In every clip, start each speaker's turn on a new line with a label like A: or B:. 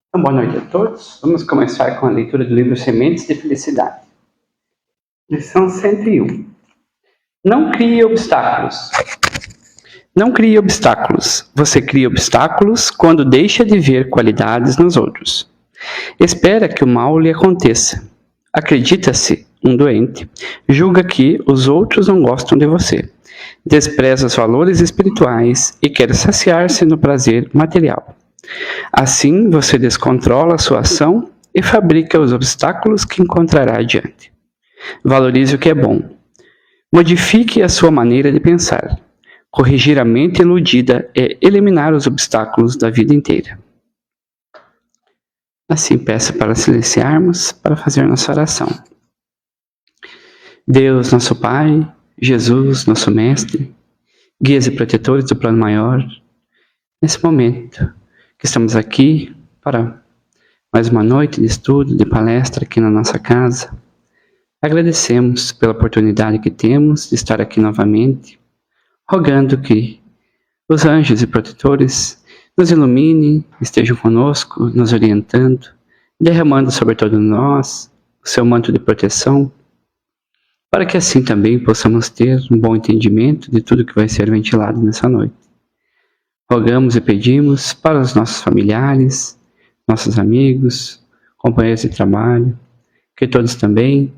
A: Então, boa noite a todos. Vamos começar com a leitura do livro Sementes de Felicidade. Lição 101. Não crie obstáculos. Não crie obstáculos. Você cria obstáculos quando deixa de ver qualidades nos outros. Espera que o mal lhe aconteça. Acredita-se um doente. Julga que os outros não gostam de você. Despreza os valores espirituais e quer saciar-se no prazer material. Assim, você descontrola a sua ação e fabrica os obstáculos que encontrará adiante. Valorize o que é bom. Modifique a sua maneira de pensar. Corrigir a mente iludida é eliminar os obstáculos da vida inteira. Assim, peço para silenciarmos, para fazer nossa oração. Deus, nosso Pai, Jesus, nosso Mestre, guias e protetores do plano maior, nesse momento que estamos aqui para mais uma noite de estudo, de palestra aqui na nossa casa, agradecemos pela oportunidade que temos de estar aqui novamente, rogando que os anjos e protetores nos iluminem, estejam conosco, nos orientando, derramando sobre todos nós o seu manto de proteção, para que assim também possamos ter um bom entendimento de tudo que vai ser ventilado nessa noite. Rogamos e pedimos para os nossos familiares, nossos amigos, companheiros de trabalho, que todos também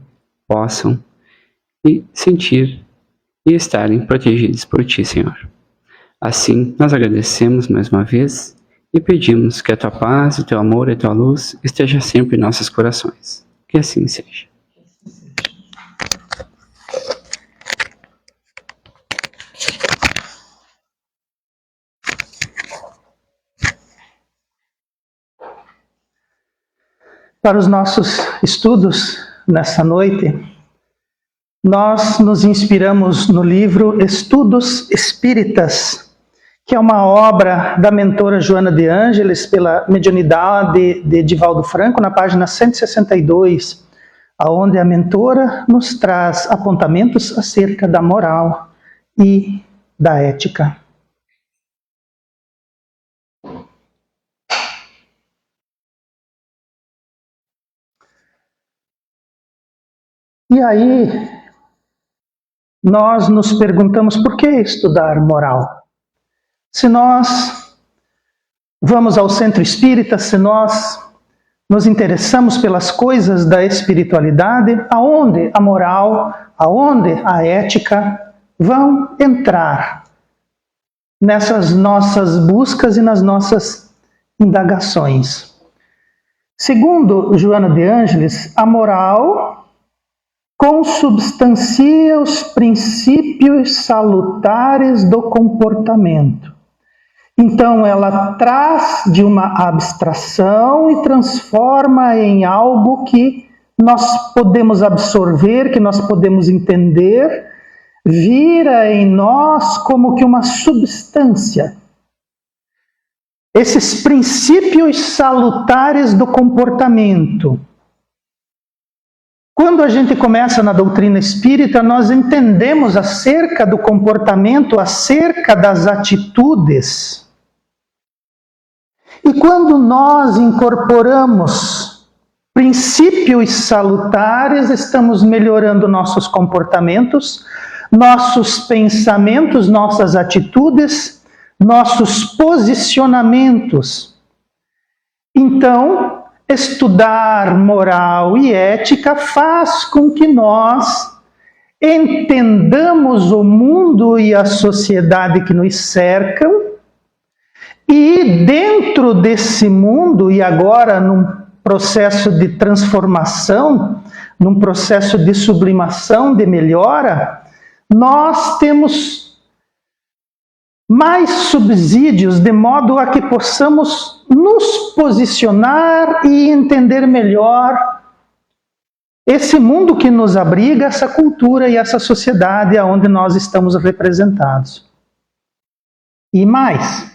A: possam sentir e estarem protegidos por Ti, Senhor. Assim, nós agradecemos mais uma vez e pedimos que a Tua paz, o Teu amor e a Tua luz esteja sempre em nossos corações. Que assim seja.
B: Para os nossos estudos nessa noite, nós nos inspiramos no livro Estudos Espíritas, que é uma obra da mentora Joana de Ângeles pela mediunidade de Divaldo Franco, na página 162, onde a mentora nos traz apontamentos acerca da moral e da ética. E aí, nós nos perguntamos por que estudar moral? Se nós vamos ao centro espírita, se nós nos interessamos pelas coisas da espiritualidade, aonde a moral, aonde a ética vão entrar nessas nossas buscas e nas nossas indagações. Segundo Joana de Ângeles, a moral consubstancia os princípios salutares do comportamento. Então ela traz de uma abstração e transforma em algo que nós podemos absorver, que nós podemos entender, vira em nós como que uma substância. Esses princípios salutares do comportamento. Quando a gente começa na doutrina espírita, nós entendemos acerca do comportamento, acerca das atitudes. E quando nós incorporamos princípios salutares, estamos melhorando nossos comportamentos, nossos pensamentos, nossas atitudes, nossos posicionamentos. Então, estudar moral e ética faz com que nós entendamos o mundo e a sociedade que nos cercam e dentro desse mundo, e agora num processo de transformação, num processo de sublimação, de melhora, nós temos mais subsídios, de modo a que possamos nos posicionar e entender melhor esse mundo que nos abriga, essa cultura e essa sociedade onde nós estamos representados. E mais,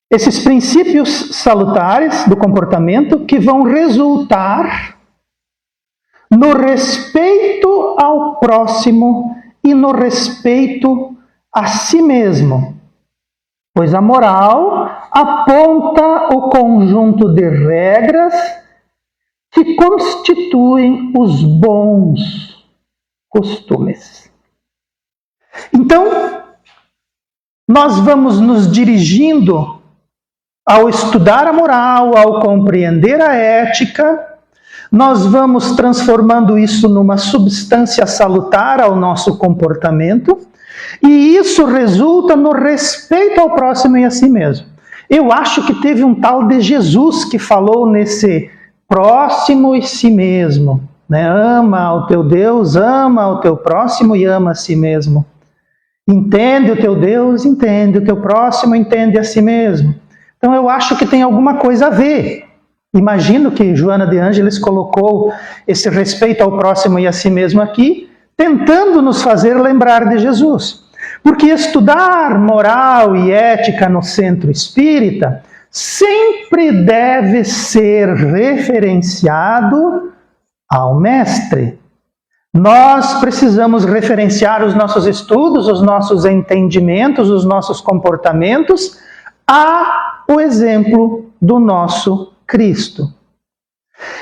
B: esses princípios salutares do comportamento que vão resultar no respeito ao próximo e no respeito a si mesmo. pois a moral aponta o conjunto de regras que constituem os bons costumes. Então, nós vamos nos dirigindo ao estudar a moral, ao compreender a ética, nós vamos transformando isso numa substância salutar ao nosso comportamento, e isso resulta no respeito ao próximo e a si mesmo. Eu acho que teve um tal de Jesus que falou nesse próximo e si mesmo, né? Ama o teu Deus, ama o teu próximo e ama a si mesmo. Entende o teu Deus, entende o teu próximo, entende a si mesmo. Então eu acho que tem alguma coisa a ver. Imagino que Joana de Ângeles colocou esse respeito ao próximo e a si mesmo aqui, tentando nos fazer lembrar de Jesus. Porque estudar moral e ética no centro espírita sempre deve ser referenciado ao mestre. Nós precisamos referenciar os nossos estudos, os nossos entendimentos, os nossos comportamentos ao exemplo do nosso Cristo.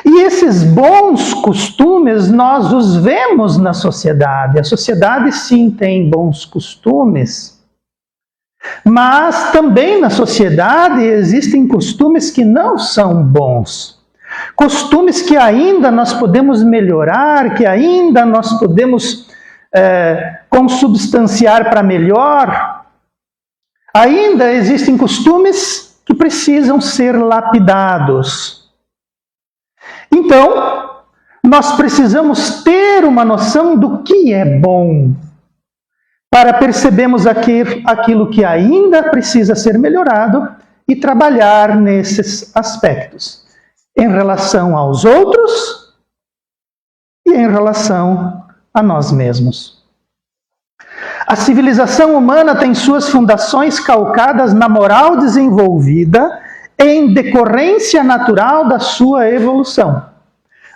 B: E esses bons costumes nós os vemos na sociedade. A sociedade sim tem bons costumes, mas também na sociedade existem costumes que não são bons. Costumes que ainda nós podemos melhorar, que ainda nós podemos consubstanciar para melhor. Ainda existem costumes que precisam ser lapidados. Então, nós precisamos ter uma noção do que é bom, para percebermos aquilo que ainda precisa ser melhorado e trabalhar nesses aspectos, em relação aos outros e em relação a nós mesmos. A civilização humana tem suas fundações calcadas na moral desenvolvida em decorrência natural da sua evolução,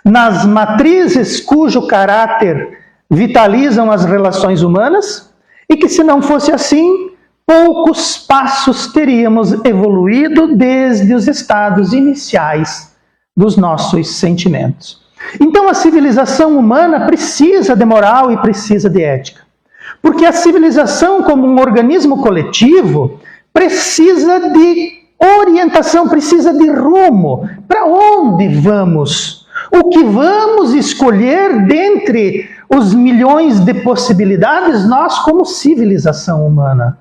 B: nas matrizes cujo caráter vitalizam as relações humanas, e que se não fosse assim, poucos passos teríamos evoluído desde os estados iniciais dos nossos sentimentos. Então a civilização humana precisa de moral e precisa de ética. Porque a civilização, como um organismo coletivo, precisa de orientação, precisa de rumo. Para onde vamos? O que vamos escolher dentre os milhões de possibilidades, nós como civilização humana?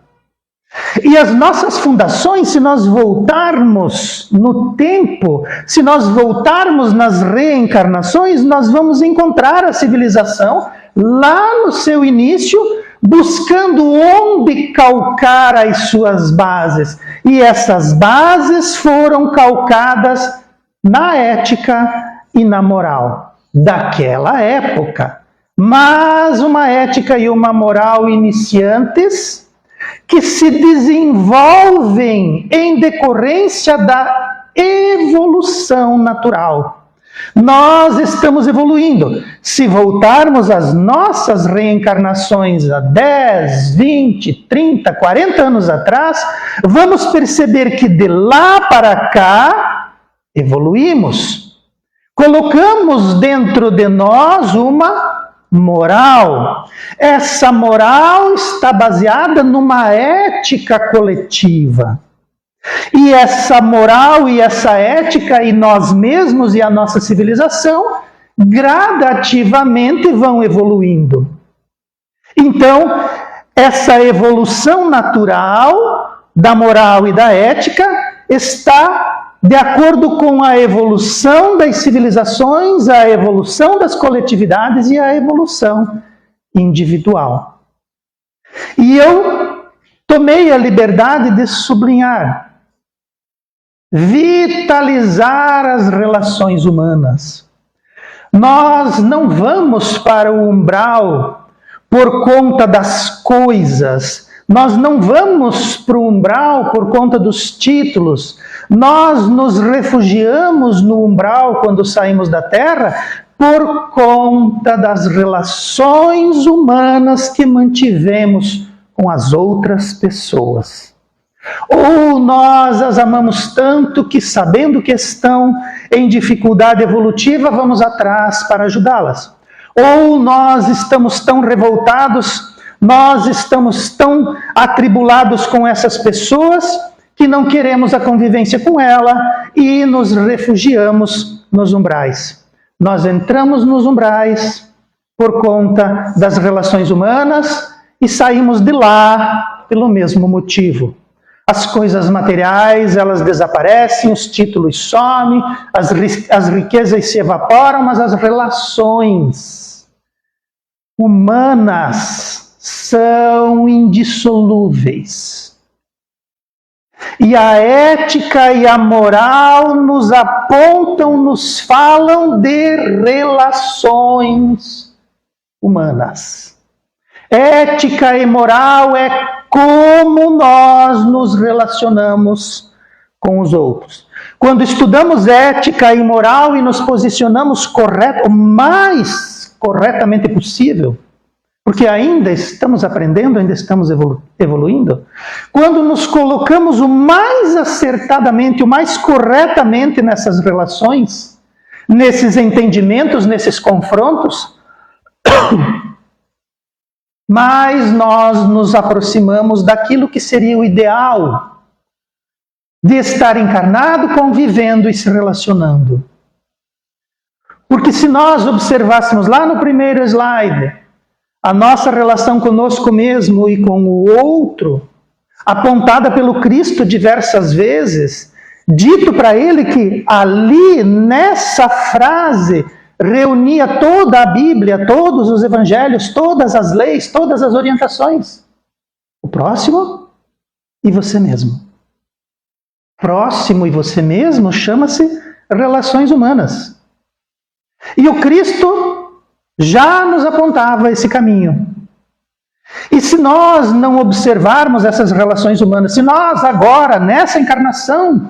B: E as nossas fundações, se nós voltarmos no tempo, se nós voltarmos nas reencarnações, nós vamos encontrar a civilização lá no seu início, buscando onde calcar as suas bases. E essas bases foram calcadas na ética e na moral daquela época. Mas uma ética e uma moral iniciantes que se desenvolvem em decorrência da evolução natural. Nós estamos evoluindo. Se voltarmos às nossas reencarnações há 10, 20, 30, 40 anos atrás, vamos perceber que de lá para cá evoluímos. Colocamos dentro de nós uma moral. Essa moral está baseada numa ética coletiva. E essa moral e essa ética e nós mesmos e a nossa civilização gradativamente vão evoluindo. Então, essa evolução natural da moral e da ética está de acordo com a evolução das civilizações, a evolução das coletividades e a evolução individual. E eu tomei a liberdade de sublinhar: vitalizar as relações humanas. Nós não vamos para o umbral por conta das coisas, nós não vamos para o umbral por conta dos títulos, nós nos refugiamos no umbral quando saímos da Terra por conta das relações humanas que mantivemos com as outras pessoas. Ou nós as amamos tanto que, sabendo que estão em dificuldade evolutiva, vamos atrás para ajudá-las. Ou nós estamos tão revoltados, nós estamos tão atribulados com essas pessoas que não queremos a convivência com ela e nos refugiamos nos umbrais. Nós entramos nos umbrais por conta das relações humanas e saímos de lá pelo mesmo motivo. As coisas materiais, elas desaparecem, os títulos somem, as riquezas se evaporam, mas as relações humanas são indissolúveis. E a ética e a moral nos apontam, nos falam de relações humanas. Ética e moral é como nós nos relacionamos com os outros. Quando estudamos ética e moral e nos posicionamos o mais corretamente possível, porque ainda estamos aprendendo, ainda estamos evoluindo, quando nos colocamos o mais acertadamente, o mais corretamente nessas relações, nesses entendimentos, nesses confrontos, mas nós nos aproximamos daquilo que seria o ideal de estar encarnado, convivendo e se relacionando. Porque se nós observássemos lá no primeiro slide a nossa relação conosco mesmo e com o outro, apontada pelo Cristo diversas vezes, dito para ele que ali, nessa frase, reunia toda a Bíblia, todos os evangelhos, todas as leis, todas as orientações. O próximo e você mesmo. Próximo e você mesmo chama-se relações humanas. E o Cristo já nos apontava esse caminho. E se nós não observarmos essas relações humanas, se nós agora, nessa encarnação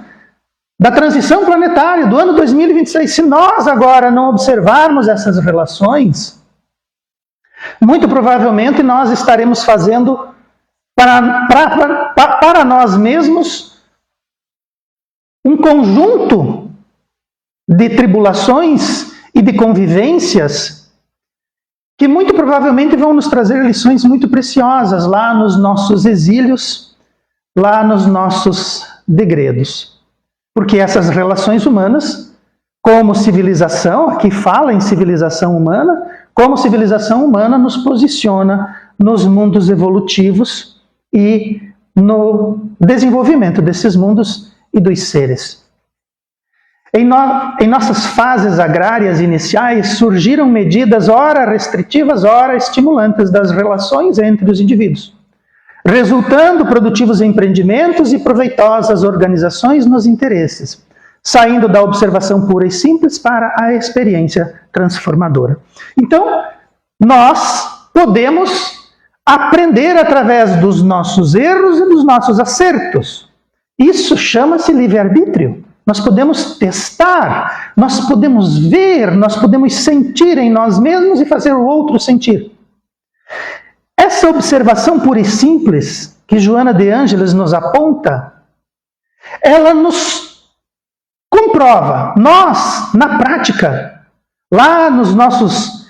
B: da transição planetária do ano 2026, se nós agora não observarmos essas relações, muito provavelmente nós estaremos fazendo para nós mesmos um conjunto de tribulações e de convivências que muito provavelmente vão nos trazer lições muito preciosas lá nos nossos exílios, lá nos nossos degredos. Porque essas relações humanas, como civilização, aqui fala em civilização humana, como civilização humana nos posiciona nos mundos evolutivos e no desenvolvimento desses mundos e dos seres. Em nossas fases agrárias iniciais, surgiram medidas ora restritivas, ora estimulantes das relações entre os indivíduos, resultando produtivos empreendimentos e proveitosas organizações nos interesses, saindo da observação pura e simples para a experiência transformadora. Então, nós podemos aprender através dos nossos erros e dos nossos acertos. Isso chama-se livre-arbítrio. Nós podemos testar, nós podemos ver, nós podemos sentir em nós mesmos e fazer o outro sentir. Essa observação pura e simples que Joana de Ângeles nos aponta, ela nos comprova, nós, na prática, lá nos nossos...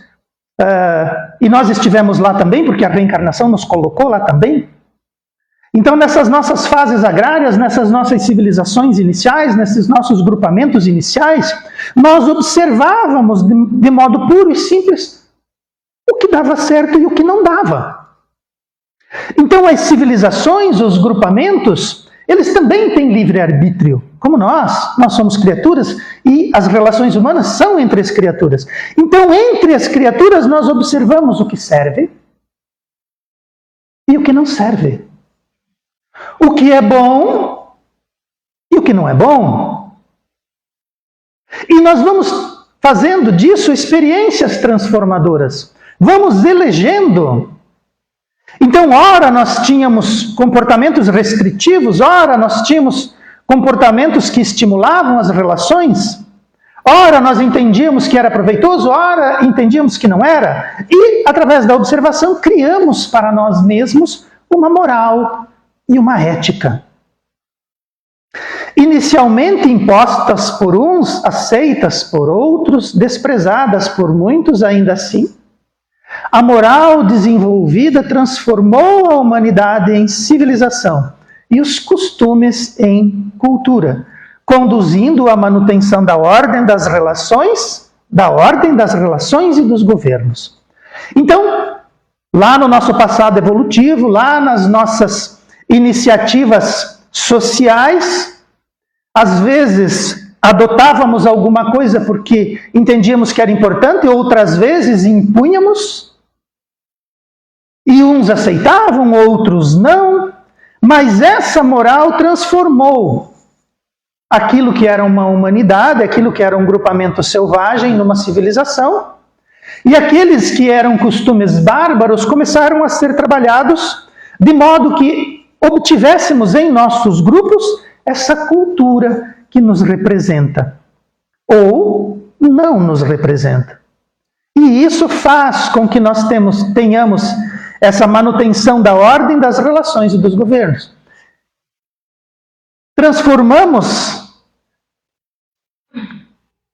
B: e nós estivemos lá também, porque a reencarnação nos colocou lá também. Então, nessas nossas fases agrárias, nessas nossas civilizações iniciais, nesses nossos grupamentos iniciais, nós observávamos de modo puro e simples o que dava certo e o que não dava. Então, as civilizações, os grupamentos, eles também têm livre-arbítrio, como nós somos criaturas e as relações humanas são entre as criaturas. Então, entre as criaturas, nós observamos o que serve e o que não serve. O que é bom e o que não é bom. E nós vamos fazendo disso experiências transformadoras. Vamos elegendo. Então, ora nós tínhamos comportamentos restritivos, ora nós tínhamos comportamentos que estimulavam as relações, ora nós entendíamos que era proveitoso, ora entendíamos que não era, e através da observação criamos para nós mesmos uma moral e uma ética. inicialmente impostas por uns, aceitas por outros, desprezadas por muitos ainda assim, a moral desenvolvida transformou a humanidade em civilização e os costumes em cultura, conduzindo à manutenção da ordem das relações e dos governos. Então, lá no nosso passado evolutivo, lá nas nossas iniciativas sociais, às vezes adotávamos alguma coisa porque entendíamos que era importante, outras vezes impunhamos, e uns aceitavam, outros não, mas essa moral transformou aquilo que era uma humanidade, aquilo que era um grupamento selvagem numa civilização, e aqueles que eram costumes bárbaros começaram a ser trabalhados de modo que obtivéssemos em nossos grupos essa cultura que nos representa, ou não nos representa. E isso faz com que nós tenhamos essa manutenção da ordem das relações e dos governos. Transformamos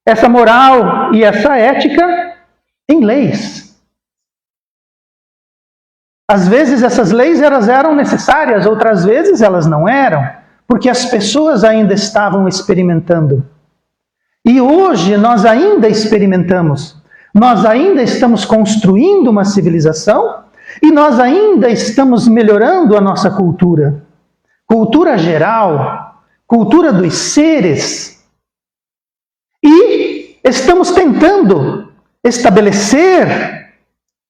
B: essa moral e essa ética em leis. Às vezes essas leis eram necessárias, outras vezes elas não eram, porque as pessoas ainda estavam experimentando. E hoje nós ainda experimentamos, nós ainda estamos construindo uma civilização e nós ainda estamos melhorando a nossa cultura. Cultura geral, cultura dos seres. E estamos tentando estabelecer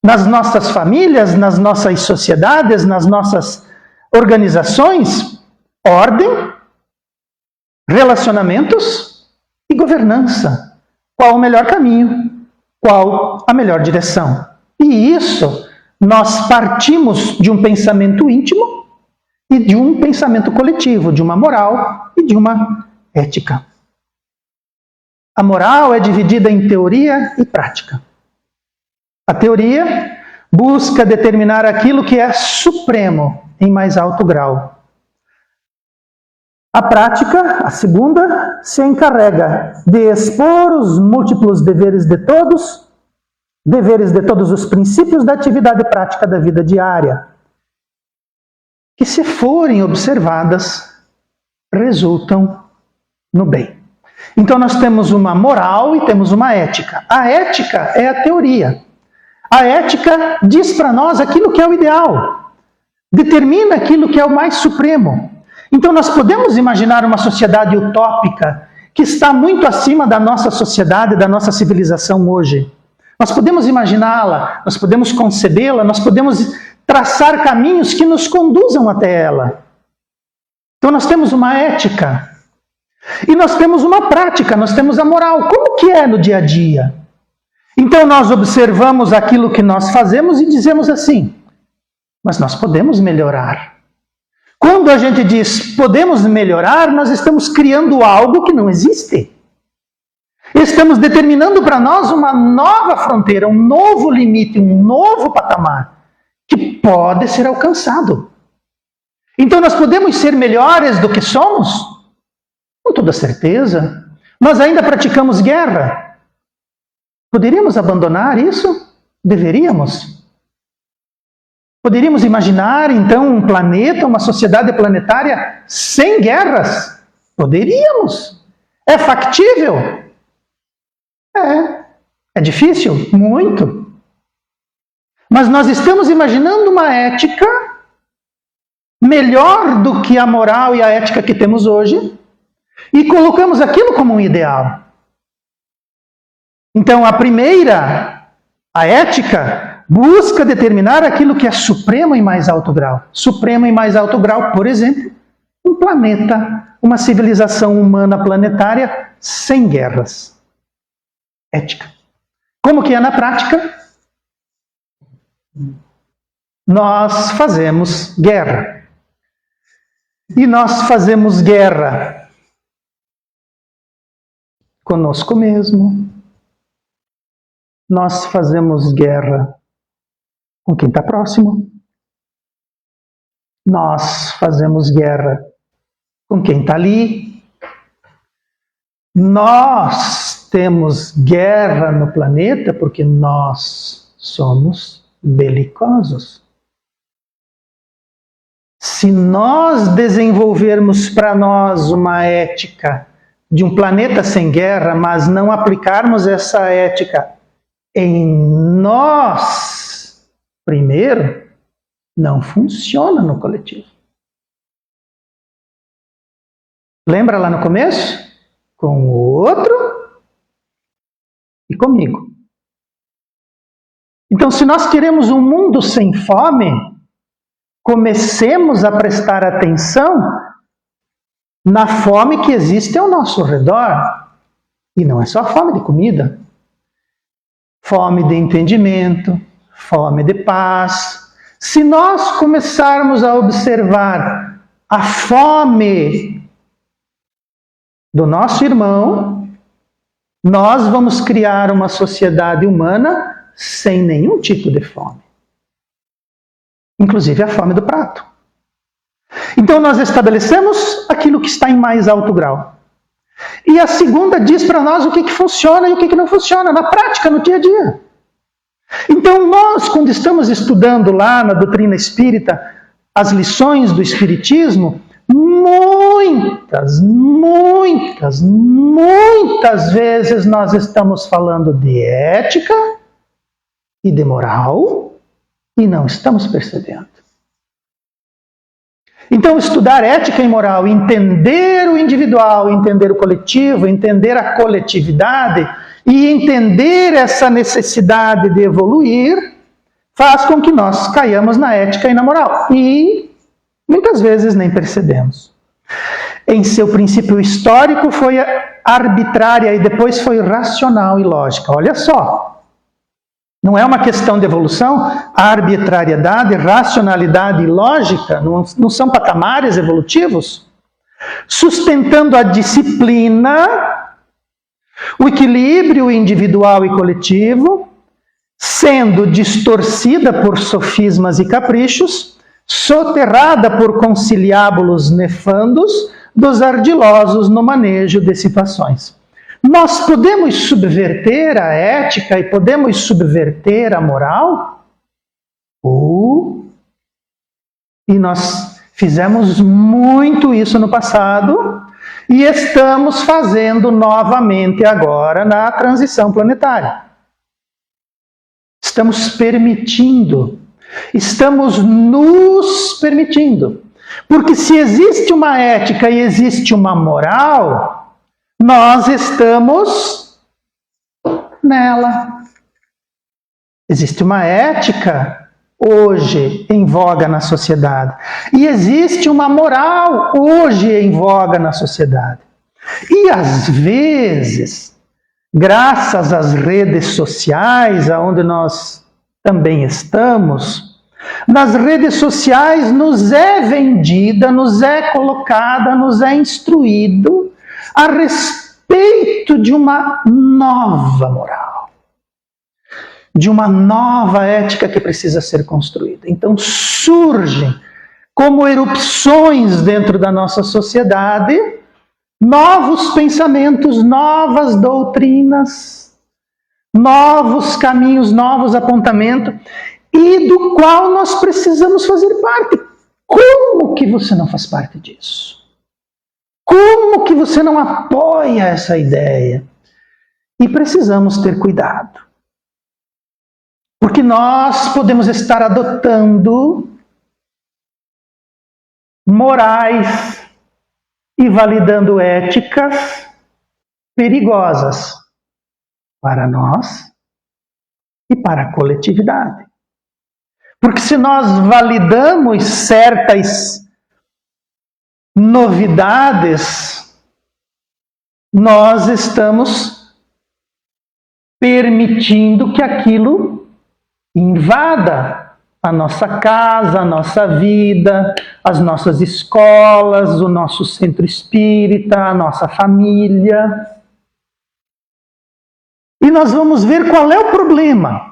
B: nas nossas famílias, nas nossas sociedades, nas nossas organizações, ordem, relacionamentos e governança. Qual o melhor caminho? Qual a melhor direção? E isso nós partimos de um pensamento íntimo e de um pensamento coletivo, de uma moral e de uma ética. A moral é dividida em teoria e prática. A teoria busca determinar aquilo que é supremo em mais alto grau. A prática, a segunda, se encarrega de expor os múltiplos deveres de todos os princípios da atividade prática da vida diária, que, se forem observadas, resultam no bem. Então nós temos uma moral e temos uma ética. A ética é a teoria. A ética diz para nós aquilo que é o ideal, determina aquilo que é o mais supremo. Então nós podemos imaginar uma sociedade utópica que está muito acima da nossa sociedade, da nossa civilização hoje. Nós podemos imaginá-la, nós podemos concebê-la, nós podemos traçar caminhos que nos conduzam até ela. Então nós temos uma ética e nós temos uma prática, nós temos a moral. Como que é no dia a dia? Então nós observamos aquilo que nós fazemos e dizemos assim, mas nós podemos melhorar. Quando a gente diz podemos melhorar, nós estamos criando algo que não existe. Estamos determinando para nós uma nova fronteira, um novo limite, um novo patamar, que pode ser alcançado. Então nós podemos ser melhores do que somos? Com toda certeza. Nós ainda praticamos guerra. Poderíamos abandonar isso? Deveríamos. Poderíamos imaginar, então, um planeta, uma sociedade planetária sem guerras? Poderíamos. É factível? É difícil? Muito. Mas nós estamos imaginando uma ética melhor do que a moral e a ética que temos hoje e colocamos aquilo como um ideal. Então, a primeira, a ética, busca determinar aquilo que é supremo em mais alto grau. Supremo em mais alto grau, por exemplo, um planeta, uma civilização humana planetária sem guerras. Ética. Como que é na prática? Nós fazemos guerra. E nós fazemos guerra conosco mesmo. Nós fazemos guerra com quem está próximo. Nós fazemos guerra com quem está ali. Nós temos guerra no planeta porque nós somos belicosos. Se nós desenvolvermos para nós uma ética de um planeta sem guerra, mas não aplicarmos essa ética em nós primeiro, não funciona no coletivo. Lembra lá no começo? Com o outro e comigo. Então, se nós queremos um mundo sem fome, comecemos a prestar atenção na fome que existe ao nosso redor. E não é só fome de comida. Fome de entendimento, fome de paz. Se nós começarmos a observar a fome do nosso irmão, nós vamos criar uma sociedade humana sem nenhum tipo de fome. Inclusive a fome do prato. Então nós estabelecemos aquilo que está em mais alto grau. E a segunda diz para nós o que funciona e o que não funciona, na prática, no dia a dia. Então nós, quando estamos estudando lá na doutrina espírita, as lições do Espiritismo, muitas vezes nós estamos falando de ética e de moral e não estamos percebendo. Então, estudar ética e moral, entender o individual, entender o coletivo, entender a coletividade e entender essa necessidade de evoluir, faz com que nós caiamos na ética e na moral. E muitas vezes nem percebemos. Em seu princípio histórico foi arbitrária e depois foi racional e lógica. Olha só. Não é uma questão de evolução, arbitrariedade, racionalidade e lógica não são patamares evolutivos? Sustentando a disciplina, o equilíbrio individual e coletivo, sendo distorcida por sofismas e caprichos, soterrada por conciliábulos nefandos dos ardilosos no manejo de situações. Nós podemos subverter a ética e podemos subverter a moral? E nós fizemos muito isso no passado e estamos fazendo novamente agora na transição planetária. Estamos permitindo, estamos nos permitindo. Porque se existe uma ética e existe uma moral, nós estamos nela. Existe uma ética hoje em voga na sociedade. E existe uma moral hoje em voga na sociedade. E às vezes, graças às redes sociais, onde nós também estamos, nas redes sociais nos é vendida, nos é colocada, nos é instruído a respeito de uma nova moral, de uma nova ética que precisa ser construída. Então surgem, como erupções dentro da nossa sociedade, novos pensamentos, novas doutrinas, novos caminhos, novos apontamentos, e do qual nós precisamos fazer parte. Como que você não faz parte disso? Como que você não apoia essa ideia? E precisamos ter cuidado. Porque nós podemos estar adotando morais e validando éticas perigosas para nós e para a coletividade. Porque se nós validamos certas novidades, nós estamos permitindo que aquilo invada a nossa casa, a nossa vida, as nossas escolas, o nosso centro espírita, a nossa família. E nós vamos ver qual é o problema.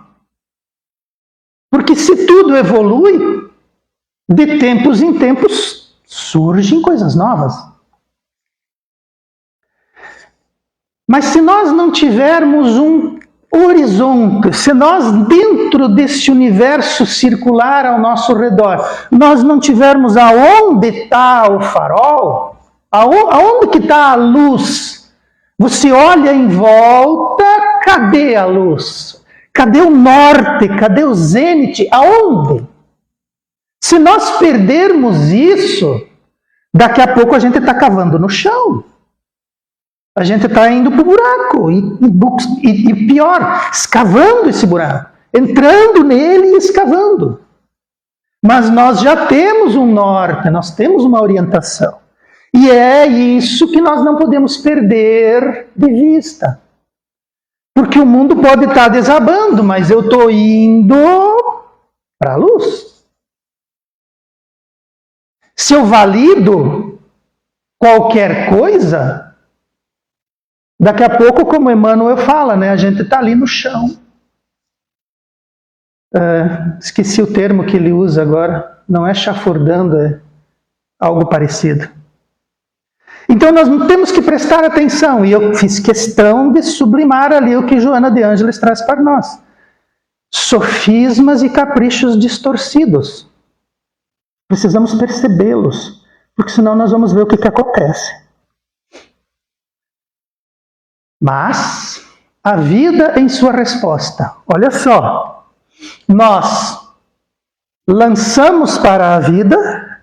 B: Porque se tudo evolui, de tempos em tempos surgem coisas novas. Mas se nós não tivermos um horizonte, se nós dentro desse universo circular ao nosso redor, nós não tivermos aonde está o farol, aonde que está a luz, você olha em volta, cadê a luz? Cadê o norte? Cadê o zênite? Aonde? Se nós perdermos isso, daqui a pouco a gente está cavando no chão. A gente está indo para o buraco e pior, escavando esse buraco, entrando nele e escavando. Mas nós já temos um norte, nós temos uma orientação. E é isso que nós não podemos perder de vista. Porque o mundo pode estar desabando, mas eu estou indo para a luz. Se eu valido qualquer coisa, daqui a pouco, como Emmanuel fala, né, a gente está ali no chão. Esqueci o termo que ele usa agora. Não é chafurdando, é algo parecido. Então nós temos que prestar atenção. E eu fiz questão de sublimar ali o que Joana de Ângeles traz para nós. Sofismas e caprichos distorcidos. Precisamos percebê-los, porque senão nós vamos ver o que acontece. Mas a vida em sua resposta. Olha só, nós lançamos para a vida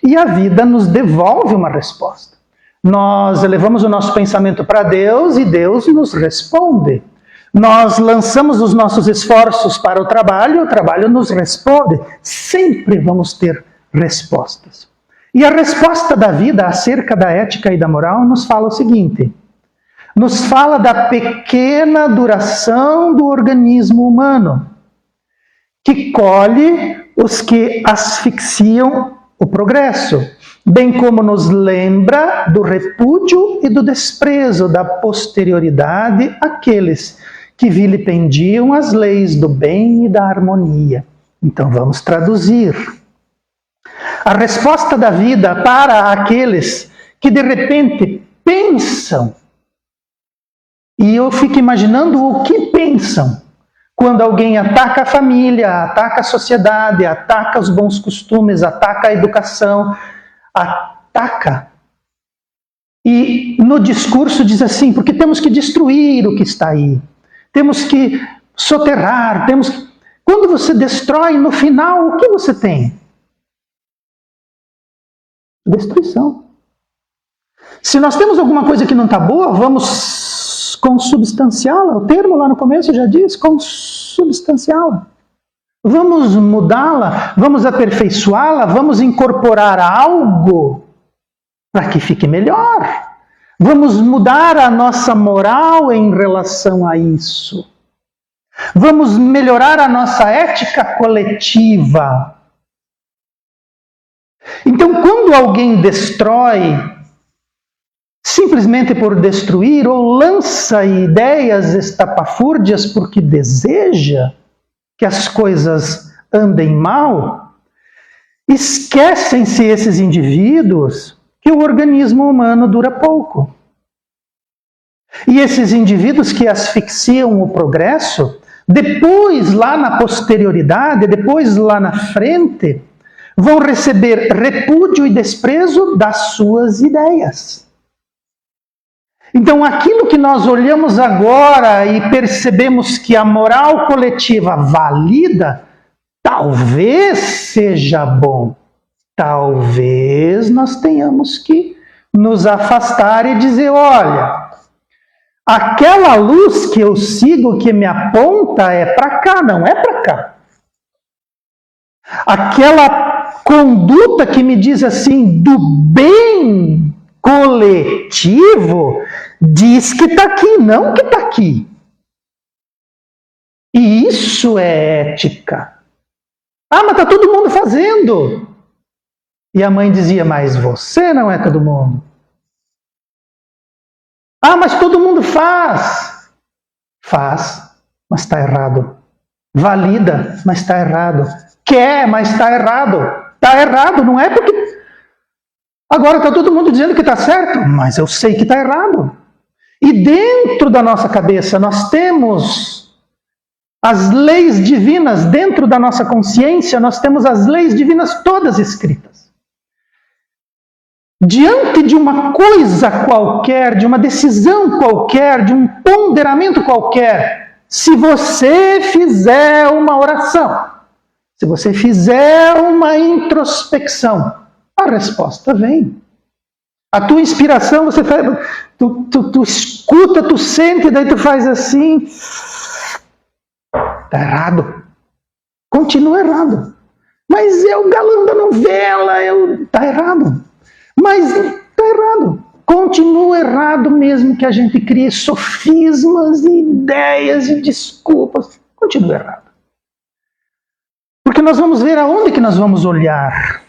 B: e a vida nos devolve uma resposta. Nós elevamos o nosso pensamento para Deus e Deus nos responde. Nós lançamos os nossos esforços para o trabalho nos responde. Sempre vamos ter respostas. E a resposta da vida acerca da ética e da moral nos fala o seguinte: nos fala da pequena duração do organismo humano, que colhe os que asfixiam o progresso, bem como nos lembra do repúdio e do desprezo da posterioridade àqueles que vilipendiam as leis do bem e da harmonia. Então vamos traduzir. A resposta da vida para aqueles que de repente pensam, e eu fico imaginando o que pensam, quando alguém ataca a família, ataca a sociedade, ataca os bons costumes, ataca a educação, ataca. E no discurso diz assim, porque temos que destruir o que está aí. Temos que soterrar, Quando você destrói, no final, o que você tem? Destruição. Se nós temos alguma coisa que não está boa, vamos consubstanciá-la. O termo lá no começo já diz, consubstanciá-la. Vamos mudá-la, vamos aperfeiçoá-la, vamos incorporar algo para que fique melhor. Vamos mudar a nossa moral em relação a isso. Vamos melhorar a nossa ética coletiva. Então, quando alguém destrói, simplesmente por destruir, ou lança ideias estapafúrdias porque deseja que as coisas andem mal, esquecem-se esses indivíduos que o organismo humano dura pouco. E esses indivíduos que asfixiam o progresso, depois lá na posterioridade, depois lá na frente, vão receber repúdio e desprezo das suas ideias. Então, aquilo que nós olhamos agora e percebemos que a moral coletiva valida, talvez seja bom. Talvez nós tenhamos que nos afastar e dizer, olha, aquela luz que eu sigo, que me aponta, é para cá, não é para cá. Aquela conduta que me diz assim, do bem coletivo, diz que está aqui, não que está aqui. E isso é ética. Ah, mas está todo mundo fazendo. E a mãe dizia, mas você não é todo mundo. Ah, mas todo mundo faz. Faz, mas está errado. Valida, mas está errado. Quer, mas está errado. Está errado, não é porque... Agora está todo mundo dizendo que está certo, mas eu sei que está errado. E dentro da nossa cabeça nós temos as leis divinas, dentro da nossa consciência nós temos as leis divinas todas escritas. Diante de uma coisa qualquer, de uma decisão qualquer, de um ponderamento qualquer, se você fizer uma oração, se você fizer uma introspecção, a resposta vem. A tua inspiração, você faz, tu escuta, tu sente, daí tu faz assim. Está errado. Continua errado. Mas é o galã da novela, está errado. Mas está errado. Continua errado mesmo que a gente crie sofismas e ideias e desculpas. Continua errado. Porque nós vamos ver aonde que nós vamos olhar.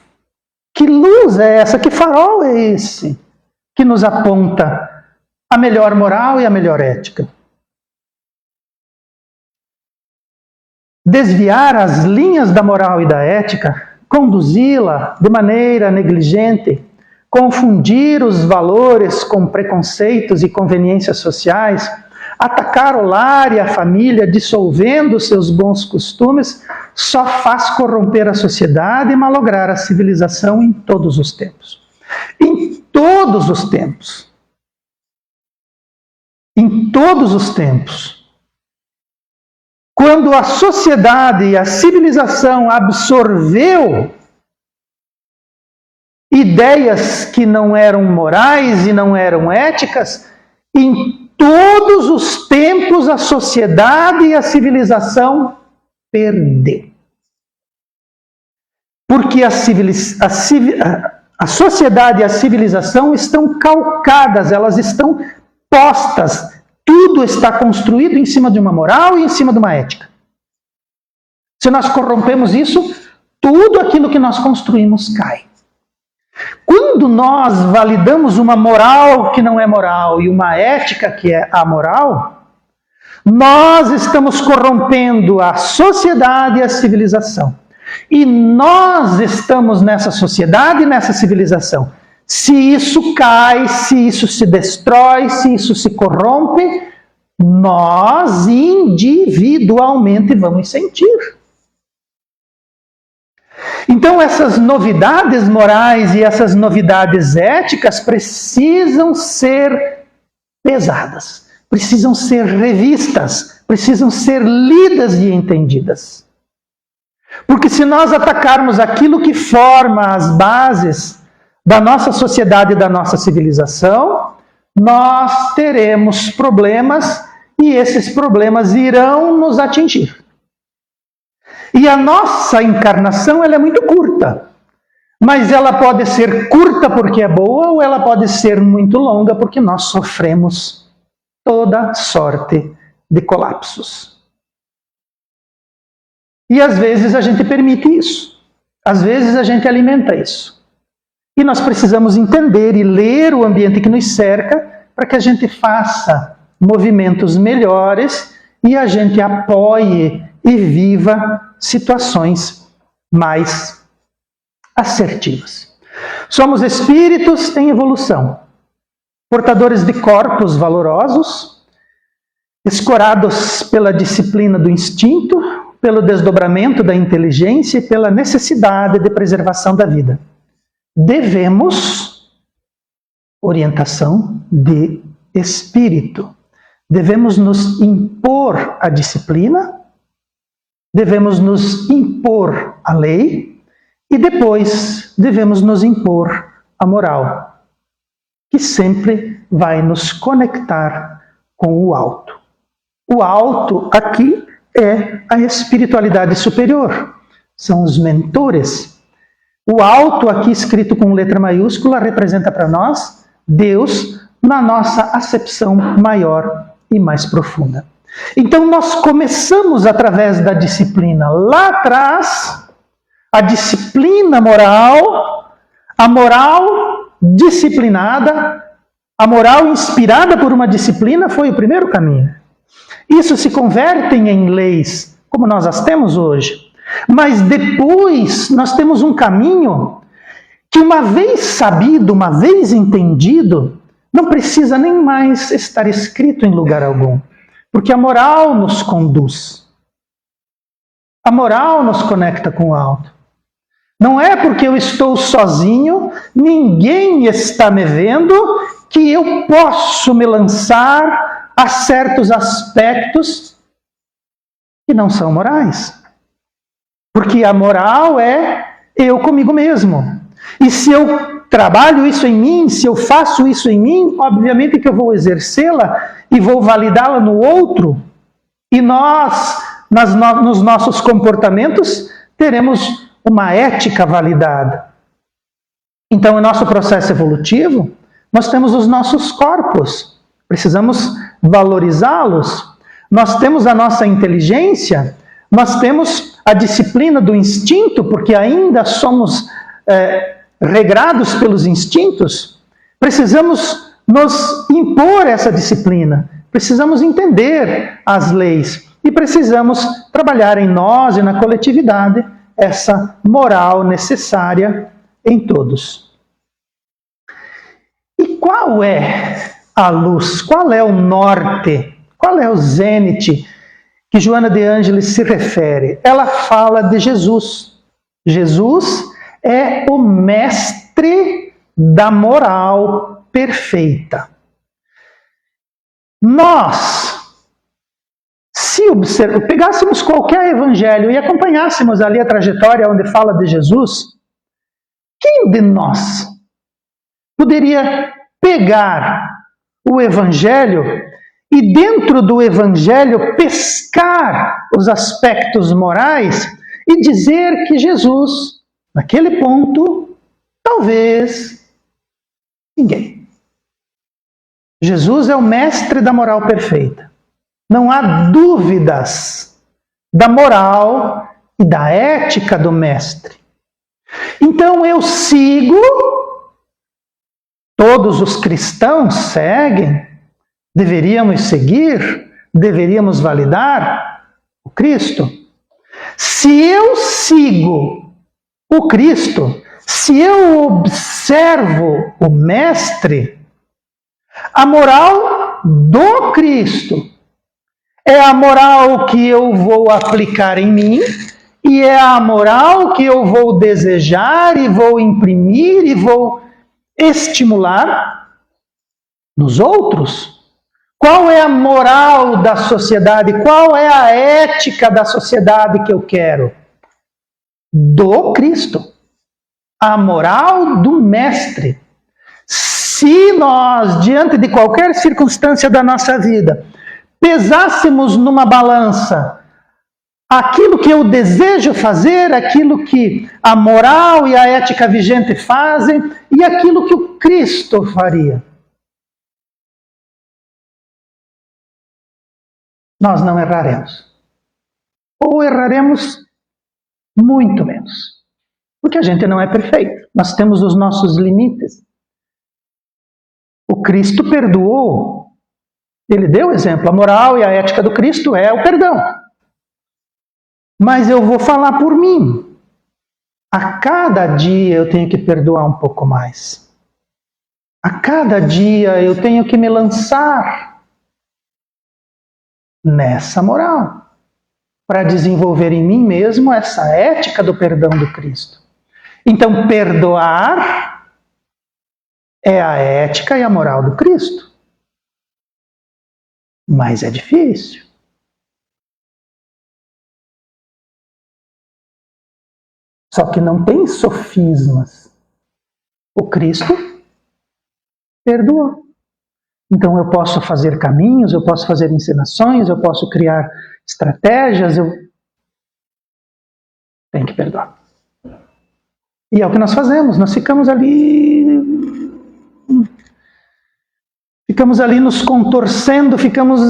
B: Que luz é essa? Que farol é esse? Que nos aponta a melhor moral e a melhor ética. Desviar as linhas da moral e da ética, conduzi-la de maneira negligente, confundir os valores com preconceitos e conveniências sociais, atacar o lar e a família, dissolvendo seus bons costumes, só faz corromper a sociedade e malograr a civilização em todos os tempos. Em todos os tempos. Em todos os tempos. Quando a sociedade e a civilização absorveu ideias que não eram morais e não eram éticas, em todos os tempos a sociedade e a civilização perdeu. Porque a sociedade e a civilização estão calcadas, elas estão postas. Tudo está construído em cima de uma moral e em cima de uma ética. Se nós corrompemos isso, tudo aquilo que nós construímos cai. Quando nós validamos uma moral que não é moral e uma ética que é amoral, nós estamos corrompendo a sociedade e a civilização. E nós estamos nessa sociedade e nessa civilização. Se isso cai, se isso se destrói, se isso se corrompe, nós individualmente vamos sentir. Então essas novidades morais e essas novidades éticas precisam ser pesadas, precisam ser revistas, precisam ser lidas e entendidas. Porque se nós atacarmos aquilo que forma as bases da nossa sociedade e da nossa civilização, nós teremos problemas e esses problemas irão nos atingir. E a nossa encarnação ela é muito curta, mas ela pode ser curta porque é boa ou ela pode ser muito longa porque nós sofremos toda sorte de colapsos. E às vezes a gente permite isso, às vezes a gente alimenta isso. E nós precisamos entender e ler o ambiente que nos cerca para que a gente faça movimentos melhores e a gente apoie e viva situações mais assertivas. Somos espíritos em evolução, portadores de corpos valorosos, escorados pela disciplina do instinto, pelo desdobramento da inteligência e pela necessidade de preservação da vida. Devemos orientação de espírito. Devemos nos impor a disciplina, devemos nos impor a lei e depois devemos nos impor a moral, que sempre vai nos conectar com o alto. O alto aqui é a espiritualidade superior, são os mentores. O alto aqui escrito com letra maiúscula representa para nós Deus na nossa acepção maior e mais profunda. Então nós começamos através da disciplina. Lá atrás, a disciplina moral, a moral disciplinada, a moral inspirada por uma disciplina foi o primeiro caminho. Isso se converte em leis, como nós as temos hoje. Mas depois nós temos um caminho que, uma vez sabido, uma vez entendido, não precisa nem mais estar escrito em lugar algum, porque a moral nos conduz. A moral nos conecta com o alto. Não é porque eu estou sozinho, ninguém está me vendo, que eu posso me lançar a certos aspectos que não são morais. Porque a moral é eu comigo mesmo. E se eu trabalho isso em mim, se eu faço isso em mim, obviamente que eu vou exercê-la e vou validá-la no outro. E nós, nos nossos comportamentos, teremos uma ética validada. Então, em nosso processo evolutivo, nós temos os nossos corpos. Precisamos valorizá-los. Nós temos a nossa inteligência, nós temos a disciplina do instinto, porque ainda somos regrados pelos instintos. Precisamos nos impor essa disciplina, precisamos entender as leis e precisamos trabalhar em nós e na coletividade essa moral necessária em todos. E qual é a luz? Qual é o norte? Qual é o zênite que Joana de Ângeles se refere? Ela fala de Jesus. Jesus é o mestre da moral perfeita. Nós, se pegássemos qualquer evangelho e acompanhássemos ali a trajetória onde fala de Jesus, quem de nós poderia pegar o evangelho e dentro do evangelho pescar os aspectos morais e dizer que Jesus, naquele ponto, talvez ninguém. Jesus é o mestre da moral perfeita. Não há dúvidas da moral e da ética do mestre. Então eu sigo, todos os cristãos seguem, deveríamos seguir, deveríamos validar o Cristo. Se eu sigo o Cristo, se eu observo o mestre, a moral do Cristo é a moral que eu vou aplicar em mim e é a moral que eu vou desejar e vou imprimir e vou estimular nos outros. Qual é a moral da sociedade? Qual é a ética da sociedade que eu quero? Do Cristo. A moral do mestre. Se nós, diante de qualquer circunstância da nossa vida, pesássemos numa balança aquilo que eu desejo fazer, aquilo que a moral e a ética vigente fazem e aquilo que o Cristo faria, nós não erraremos. Ou erraremos muito menos. Porque a gente não é perfeito. Nós temos os nossos limites. O Cristo perdoou. Ele deu exemplo. A moral e a ética do Cristo é o perdão. Mas eu vou falar por mim. A cada dia eu tenho que perdoar um pouco mais. A cada dia eu tenho que me lançar nessa moral, para desenvolver em mim mesmo essa ética do perdão do Cristo. Então, perdoar é a ética e a moral do Cristo. Mas é difícil. Só que não tem sofismas. O Cristo perdoou. Então eu posso fazer caminhos, eu posso fazer encenações, eu posso criar estratégias, eu tenho que perdoar. E é o que nós fazemos, nós ficamos ali nos contorcendo, ficamos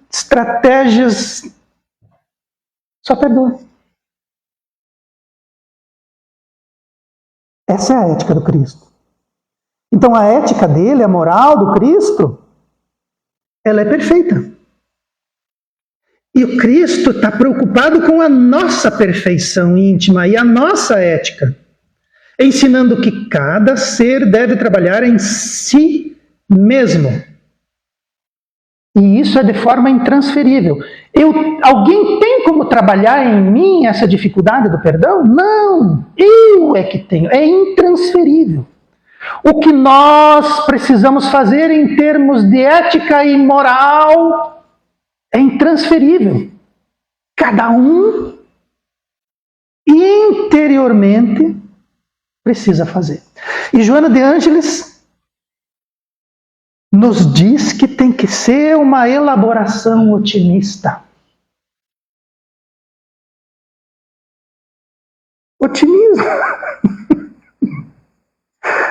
B: estratégias, só perdoa. Essa é a ética do Cristo. Então a ética dele, a moral do Cristo, ela é perfeita. E o Cristo está preocupado com a nossa perfeição íntima e a nossa ética, ensinando que cada ser deve trabalhar em si mesmo. E isso é de forma intransferível. Alguém tem como trabalhar em mim essa dificuldade do perdão? Não, eu é que tenho, é intransferível. O que nós precisamos fazer em termos de ética e moral é intransferível. Cada um interiormente precisa fazer. E Joana de Ângeles nos diz que tem que ser uma elaboração otimista. Otimismo.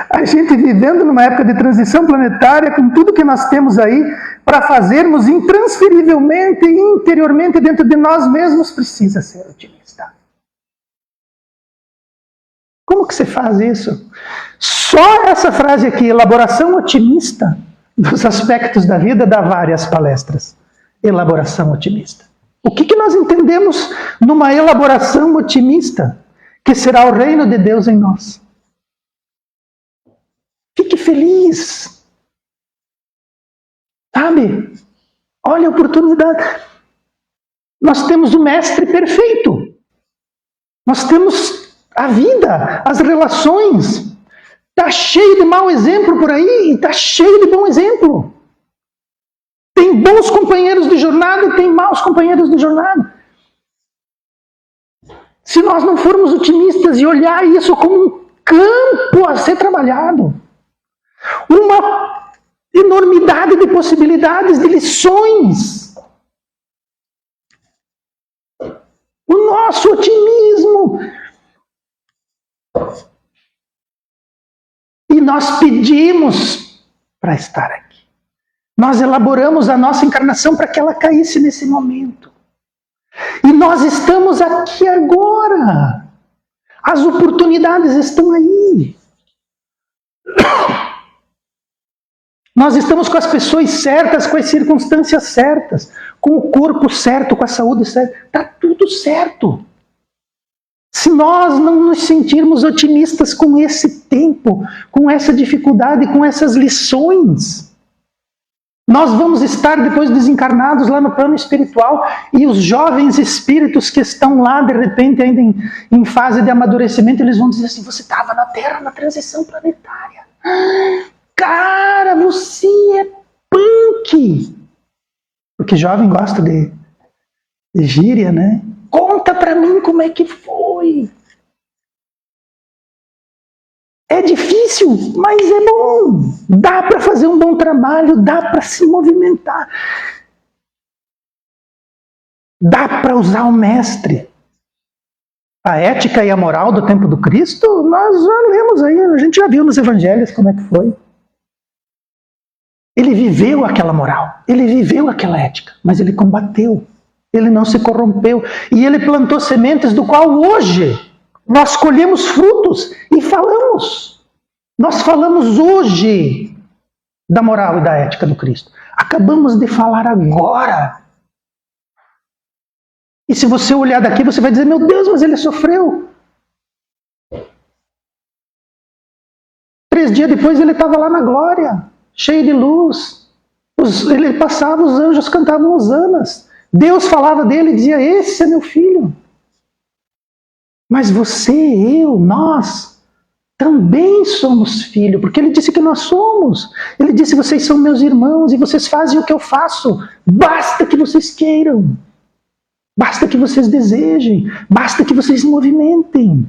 B: A gente vivendo numa época de transição planetária, com tudo que nós temos aí para fazermos intransferivelmente e interiormente dentro de nós mesmos, precisa ser otimista. Como que você faz isso? Só essa frase aqui, elaboração otimista dos aspectos da vida, dá várias palestras. Elaboração otimista. O que nós entendemos numa elaboração otimista? Que será o reino de Deus em nós. Fique feliz. Sabe? Olha a oportunidade. Nós temos o mestre perfeito. Nós temos a vida, as relações. Está cheio de mau exemplo por aí e está cheio de bom exemplo. Tem bons companheiros de jornada e tem maus companheiros de jornada. Se nós não formos otimistas e olhar isso como um campo a ser trabalhado, uma enormidade de possibilidades, de lições, o nosso otimismo. E nós pedimos para estar aqui. Nós elaboramos a nossa encarnação para que ela caísse nesse momento. E nós estamos aqui agora. As oportunidades estão aí. Nós estamos com as pessoas certas, com as circunstâncias certas, com o corpo certo, com a saúde certa. Está tudo certo. Se nós não nos sentirmos otimistas com esse tempo, com essa dificuldade, com essas lições, nós vamos estar depois desencarnados lá no plano espiritual e os jovens espíritos que estão lá, de repente, ainda em fase de amadurecimento, eles vão dizer assim, você estava na Terra na transição planetária. Cara, você é punk! Porque jovem gosta de gíria, né? Conta pra mim como é que foi. É difícil, mas é bom. Dá para fazer um bom trabalho, dá para se movimentar. Dá para usar o mestre. A ética e a moral do tempo do Cristo, nós já lemos aí, a gente já viu nos evangelhos como é que foi. Ele viveu aquela moral, ele viveu aquela ética, mas ele combateu, ele não se corrompeu. E ele plantou sementes do qual hoje nós colhemos frutos e falamos. Nós falamos hoje da moral e da ética do Cristo. Acabamos de falar agora. E se você olhar daqui, você vai dizer, meu Deus, mas ele sofreu. 3 dias depois ele estava lá na glória, cheio de luz. Ele passava, os anjos cantavam hosanas. Deus falava dele e dizia, esse é meu filho. Mas você, eu, nós, também somos filhos, porque ele disse que nós somos. Ele disse, vocês são meus irmãos e vocês fazem o que eu faço. Basta que vocês queiram. Basta que vocês desejem. Basta que vocês movimentem.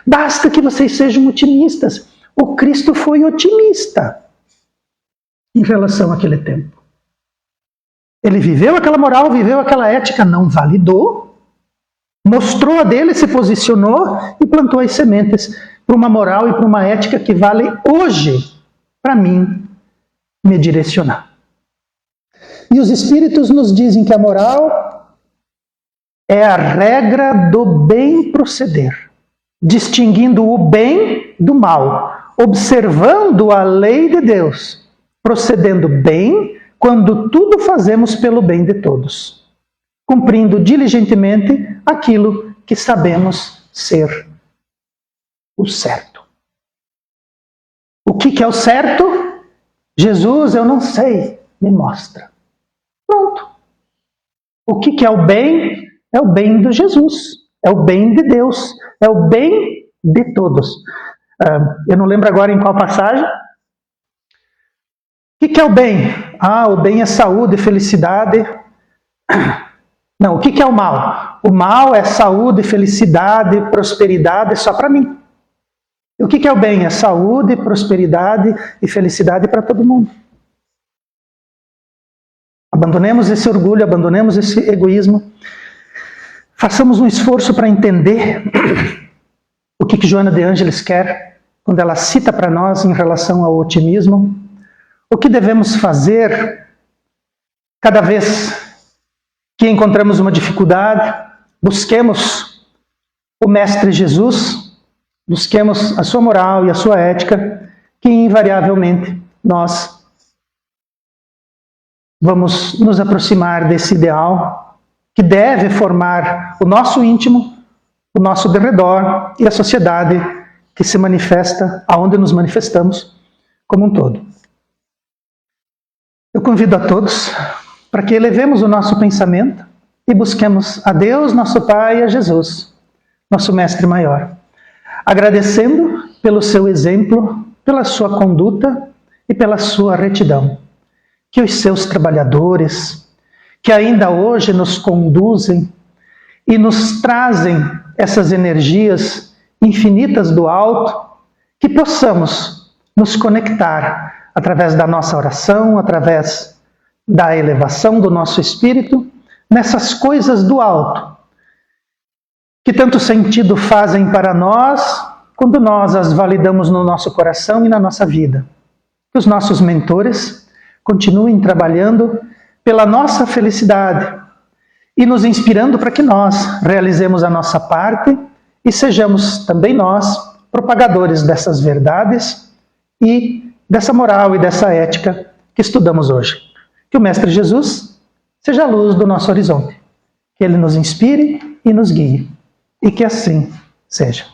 B: Basta que vocês sejam otimistas. O Cristo foi otimista em relação àquele tempo. Ele viveu aquela moral, viveu aquela ética, não validou, mostrou a dele, se posicionou e plantou as sementes para uma moral e para uma ética que vale hoje para mim me direcionar. E os espíritos nos dizem que a moral é a regra do bem proceder, distinguindo o bem do mal, observando a lei de Deus, procedendo bem quando tudo fazemos pelo bem de todos, cumprindo diligentemente aquilo que sabemos ser o certo. O que é o certo? Jesus, eu não sei, me mostra. Pronto. O que é o bem? É o bem de Jesus, é o bem de Deus, é o bem de todos. Eu não lembro agora em qual passagem. O que é o bem? O bem é saúde, felicidade. Não, o que é o mal? O mal é saúde, felicidade, prosperidade só para mim. E o que é o bem? É saúde, prosperidade e felicidade para todo mundo. Abandonemos esse orgulho, abandonemos esse egoísmo. Façamos um esforço para entender o que Joana de Ângeles quer quando ela cita para nós em relação ao otimismo. O que devemos fazer cada vez que encontramos uma dificuldade? Busquemos o Mestre Jesus, busquemos a sua moral e a sua ética, que invariavelmente nós vamos nos aproximar desse ideal que deve formar o nosso íntimo, o nosso derredor e a sociedade que se manifesta aonde nos manifestamos como um todo. Eu convido a todos para que elevemos o nosso pensamento e busquemos a Deus, nosso Pai, e a Jesus, nosso Mestre Maior, agradecendo pelo seu exemplo, pela sua conduta e pela sua retidão. Que os seus trabalhadores, que ainda hoje nos conduzem e nos trazem essas energias infinitas do alto, que possamos nos conectar através da nossa oração, através da elevação do nosso espírito, nessas coisas do alto, que tanto sentido fazem para nós, quando nós as validamos no nosso coração e na nossa vida. Que os nossos mentores continuem trabalhando pela nossa felicidade e nos inspirando para que nós realizemos a nossa parte e sejamos também nós propagadores dessas verdades e dessa moral e dessa ética que estudamos hoje. Que o Mestre Jesus seja a luz do nosso horizonte, que Ele nos inspire e nos guie, e que assim seja.